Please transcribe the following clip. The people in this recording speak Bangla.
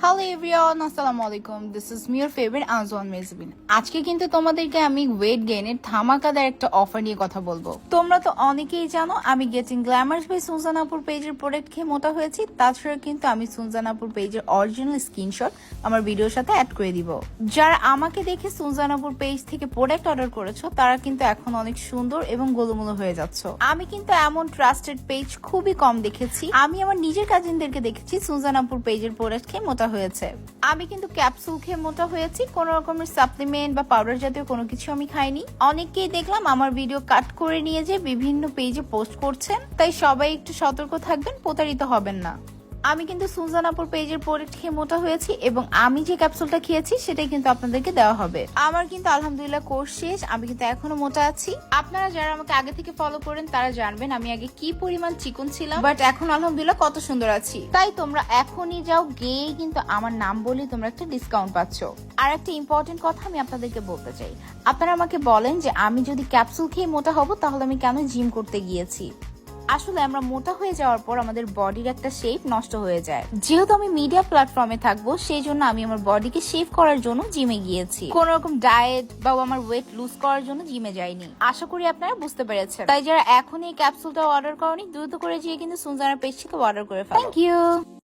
হ্যালো এভরিওয়ান, আসসালামু আলাইকুম। This is me your favourite আনজওয়ান মেজবিন। আজকে কিন্তু তোমাদেরকে আমি ওয়েট গেইনের ধামাকাদার একটা অফার নিয়ে কথা বলবো। তোমরা তো অনেকেই জানো আমি গেটিং গ্ল্যামার্স বাই সুনজান আপুর পেজের প্রোডাক্ট খেয়ে মোটা হয়েছি। তাছাড়া কিন্তু আমি সুনজান আপুর পেজের অরিজিনাল স্ক্রিনশট আমার ভিডিওর সাথে অ্যাড করে দিব। যারা আমাকে দেখে সুনজান আপুর পেজ থেকে প্রোডাক্ট অর্ডার করেছো তারা কিন্তু এখন অনেক সুন্দর এবং গোলুমোলু হয়ে যাচ্ছ। আমি কিন্তু এমন ট্রাস্টেড পেজ খুবই কম দেখেছি। আমি আমার নিজের কাজিনদেরকে দেখেছি সুনজান আপুর পেজের প্রোডাক্ট খেয়ে মোটা হয়েছে। আমি কিন্তু ক্যাপসুল খেয়ে মোটা হয়েছি, কোন রকমের সাপ্লিমেন্ট বা পাউডার জাতীয় কোনো কিছু আমি খাইনি। অনেকেই দেখলাম আমার ভিডিও কাট করে নিয়ে যে বিভিন্ন পেজে পোস্ট করছেন, তাই সবাই একটু সতর্ক থাকবেন, প্রতারিত হবেন না। আমি কিন্তু সুনজান আপুর পেজের প্রোডাক্ট খেয়ে মোটা হয়েছি এবং আমি যে ক্যাপসুলটা খেয়েছি সেটাই কিন্তু আপনাদেরকে দেওয়া হবে। আমার কিন্তু আলহামদুলিল্লাহ কোর্স শেষ, আমি কিন্তু এখনো মোটা আছি। আপনারা যারা আমাকে আগে থেকে ফলো করেন তারা জানবেন আমি আগে কি পরিমাণ চিকন ছিলাম, বাট এখন আলহামদুলিল্লাহ কত সুন্দর আছি। তাই তোমরা এখনই যাও, গিয়ে কিন্তু আমার নাম বলে তোমরা একটা ডিসকাউন্ট পাচ্ছ। আর একটা ইম্পর্টেন্ট কথা আমি আপনাদেরকে বলতে চাই, আপনারা আমাকে বলেন যে আমি যদি ক্যাপসুল খেয়ে মোটা হব তাহলে আমি কেন জিম করতে গিয়েছি। আসলে আমরা মোটা হয়ে যাওয়ার পর আমাদের বডির একটা শেপ নষ্ট হয়ে যায়। যেহেতু আমি মিডিয়া প্ল্যাটফর্মে থাকবো সেই জন্য আমি আমার বডিকে শেপ করার জন্য জিমে গিয়েছি, কোন রকম ডায়েট বা আমার ওয়েট লুজ করার জন্য জিমে যাইনি। আশা করি আপনারা বুঝতে পেরেছেন। তাই যারা এখন এই ক্যাপসুলটা অর্ডার করেনি দ্রুত করে গিয়ে কিন্তু সুনজানার পেজ থেকে অর্ডার করে ফেলো। Thank you.